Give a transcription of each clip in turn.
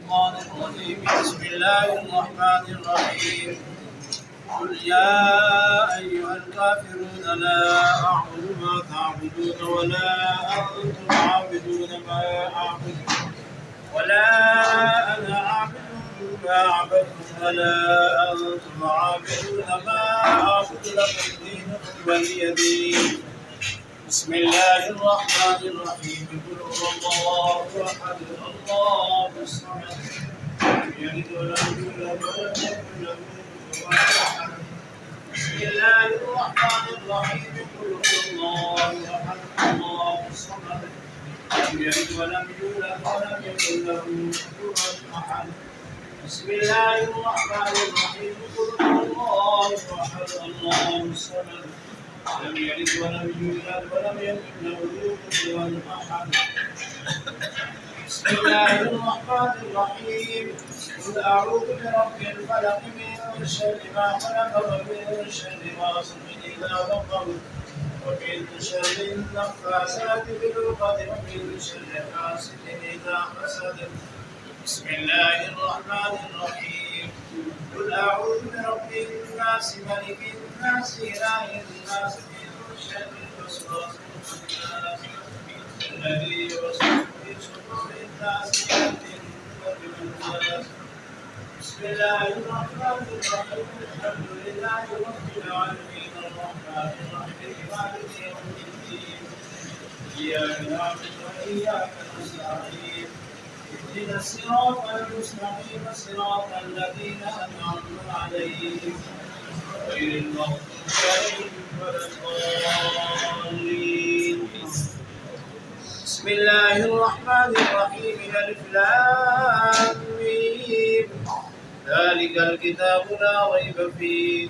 الشيطان الرجيم. بسم الله الرحمن الرحيم. قل يا أيها الكافرون لا أعبد ما تعبدون ولا أنتم عابدون ما أعبد ولا أنا عابد ما عبدتم ولا أنتم عابدون ما أعبد لكم دينكم ولي دين. بسم الله الرحمن الرحيم. قل هو الله أحد الله الصمد لم يلد ولم يولد ولم يكن له كفوا أحد. بسم الله الرحمن الرحيم. قل هو الله أحد الله الصمد لم يلد ولم يولد ولم يكن له كفوا أحد. بسم الله الرحمن الرحيم. قل هو الله أحد الله الصمد لم يلد ولم يولد ولم يكن له كفوا أحد. بسم الله الرحمن الرحيم. قل أعوذ برب الفلق من شر ما خلق ومن شر غاسق إذا وقب ومن شر النفاثات في العقد ومن شر حاسد إذا حسد. بسم الله الرحمن الرحيم. قل أعوذ برب الناس ملك الناس إله الناس من شر الوسواس الخناس الذي يوسوس في صدور الناس من الناس. بسم الله الرحمن الرحيم. الحمد لله رب العالمين الرحمن الرحيم مالك يوم الدين إياك نعبد وإياك نستعين اهدنا الصراط المستقيم صراط الذين أنعمت عليهم غير المغضوب عليهم ولا الضالين. بسم الله الرحمن الرحيم. ألف لام ميم ذلك الكتاب لا ريب فيه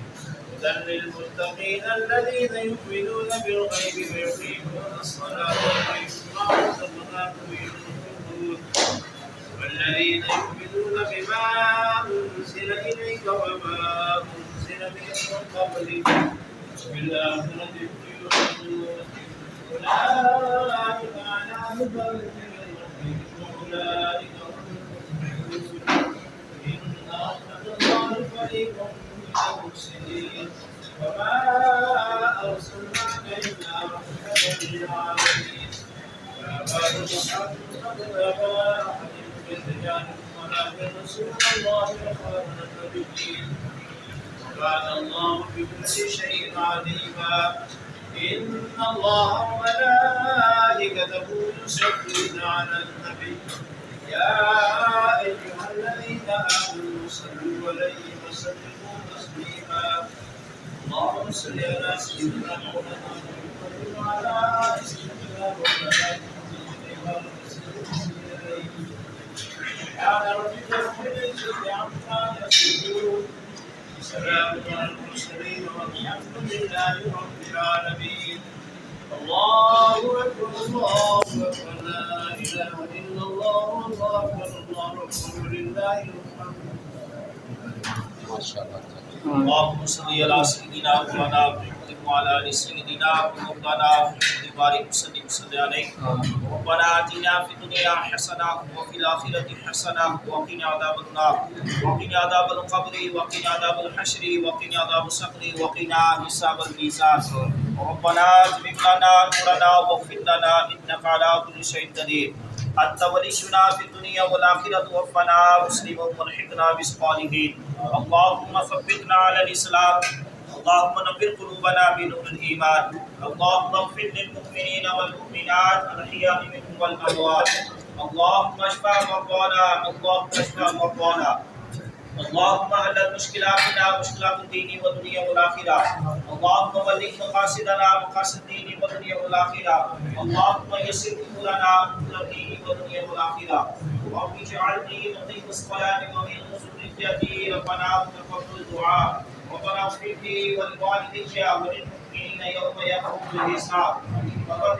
هدى للمتقين الذين يؤمنون بالغيب ويقيمون الصلاة ومما رزقناهم ينفقون والذين يؤمنون بما أنزل إليك وما أنزل من قبلك وبالآخرة هم يؤمنون أولئك على هدى من ربهم وأولئك هم المفلحون. إن رحمة الله قريب من المحسنين. وما أرسلناك إلا رحمة للعالمين. يا بعد محمد أبا أحد من رجالكم ولكن رسول الله وخاتم النبيين وكان الله بكل شيء عليما. إن الله وملائكته يصلون على النبي يا أيها الذين آمنوا صلوا عليه وسلموا تسليما. اللهم صل على سيدنا مولانا محمد وعلى آل سيدنا مولانا محمد سبحان ربك رب العزة عما يصفون وسلام على المرسلين والحمد لله رب العالمين. الله أكبر الله أكبر لا إله إلا الله والله أكبر الله أكبر لله الحمد. ما شاء الله. اللهم صل على سيدنا مولانا محمد وعلى آل سيدنا مولانا محمد وبارك وسلم عليه. ربنا آتنا في الدنيا حسنة وفي الآخرة حسنة وقنا عذاب النار وقنا عذاب القبر وقنا عذاب الحشر وقنا عذاب الصقر وقنا حساب الميزان. ربنا أتمم لنا نورنا واغفر لنا إنك على كل شيء قدير. أنت ولينا في الدنيا والآخرة توفنا مسلما والحقنا بالصالحين. اللهم ثبتنا على الإسلام. اللهم نور قلوبنا بنور الإيمان. اللهم اغفر للمؤمنين والمؤمنات الأحياء منهم والأموات. اللهم اشف مرضانا. اللهم اشف مرضانا. اللهم حل مشكلاتنا مشكلات الدين والدنيا والآخرة. اللهم بلغ مقاصدنا مقاصد الدين والدنيا والآخرة. اللهم يسر أمورنا أمور الدين والدنيا والآخرة. رب اجعلني مقيم الصلاة ومن ذريتي ربنا تقبل دعاء. ربنا اغفر لي ولوالدي وللمؤمنين يوم يقوم الحساب. وقد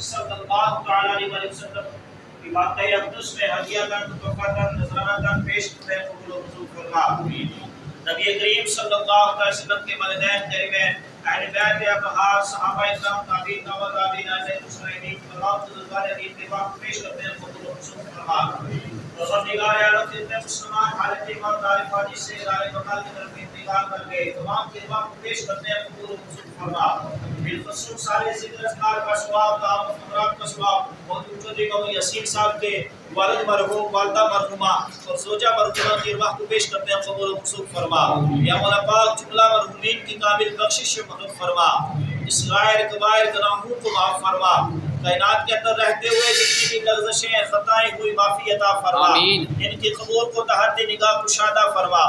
صلی اللہ تعالی علیہ وسلم کی واقعہ اقدس میں ہدیہ دن تحفہ دن نذرانہ دن پیش کرتے ہیں، قبول و منظور فرما۔ نبی کریم صلی اللہ علیہ وسلم کے والدین قریبین، اہل بیت اطہار، صحابہ کرام، تابعین و تابعین المسلمین، تمام بزرگان دین کے وقت پیش کرتے ہیں، قبول و منظور فرما۔ پروردگار عالم جتنے مسلمان حالت ایمان تعریف حاجی سے ارائے مقال کی طرف انتقال کر گئے، تمام کے وقت پیش کرتے ہیں، قبول و منظور فرما۔ بالخصوص سارے ذکر اذکار کا ثواب، دعوت خبرات کا ثواب اور چودھری کا یاسین صاحب کے والد مرحوم، والدہ مرحومہ اور زوجہ مرحومہ کی ارواح کو پیش کرتے ہیں، قبول و منظور فرما۔ یا مولا پاک جملہ مرحومین کی کامل بخشش و مدد فرما، اس غائر کبائر گناہوں کو معاف فرما، کائنات کے اندر رہتے ہوئے جتنی بھی لغزشیں خطائیں ہوئی معافی عطا فرما، ان کی قبور کو تحت نگاہ کشادہ فرما،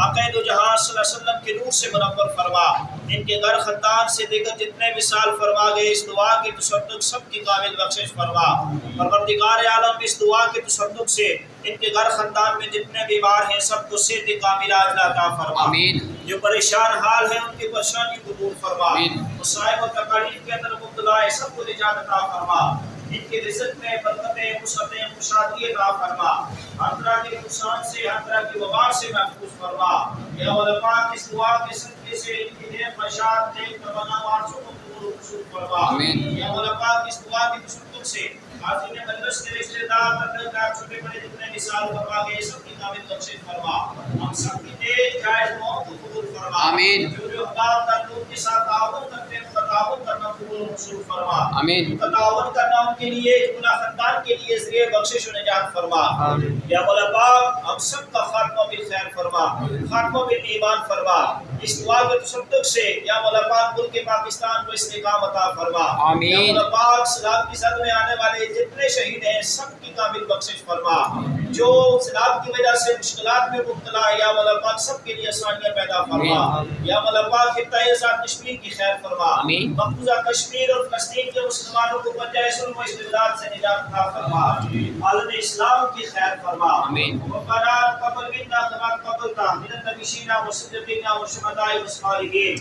آقا دو جہاں صلی اللہ علیہ وسلم کے نور سے منور فرما، ان کے گھر خاندان سے دیگر جتنے مثال فرما گئے اس دعا کے تصدق سب کی کامل بخشش فرما۔ پروردگار عالم اس دعا کے تصدق سے ان کے گھر خاندان میں جتنے بیمار ہیں سب کو صحت کاملہ عطا فرما، جو پریشان حال ہیں ان کی پریشانی کو دور فرما، مصائب و تکالیف کے اندر مبتلا ہے سب کو نجات عطا فرما، ان کے رزق میں برکتیں، وسعتیں، خوشحالی عطا فرما، ہر طرح کے نقصان سے، ہر طرح کی وبا سے محفوظ فرما۔ یا مولا پاک اس دعا کے صدقے سے ان کی نیک خواہشات، نیک تمنا آرزو کو قبول و منظور فرما۔ یا مولا پاک اس دعا کے تصدق سے حاضرین مجلس کے رشتہ دار، تعلقات، چھوٹے بڑے جتنے مثال فرما گئے سب کی کامل بخشش فرما، ہم سب کی نیک جائز دعاؤں کو قبول فرما، جو اقدار تعلق کے ساتھ تعاون کرتے ہیں تعاون کرنا قبول و منظور فرما، تعاون کرنا ان کے لیے پورا خاندان کے لیے ذریعہ بخشش و نجات فرما۔ یا مولا پاک ہم سب کا خاتمہ بالخیر فرما، خاتمہ بالایمان فرما، اس دعا کے تصدق سے یا مولا پاک ملک پاکستان کو استحکام عطا فرما۔ یا مولا پاک سیلاب کی زد میں آنے والے جتنے شہید ہیں سب کی کامل بخشش فرما، جو سیلاب کی وجہ سے مشکلات میں مبتلا ہے یا مولا پاک سب کے لیے آسانیاں پیدا فرما۔ یا مولا پاک خطہ آزاد کشمیر کی خیر فرما، مقبوضہ کشمیر اور فلسطین کے مسلمانوں کو پنجہ ظلم و استبداد سے نجات عطا فرما، عالم اسلام کی خیر فرما۔ ربنا تقبل منا كما تقبلت من النبيين والصديقين والشهداء والصالحين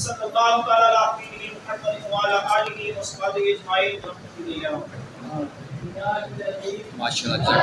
صلی اللہ تعالی علیہ محمد وعلى آلہ وصحبہ اجمعین برحمتہ اللہ۔ ماشاءاللہ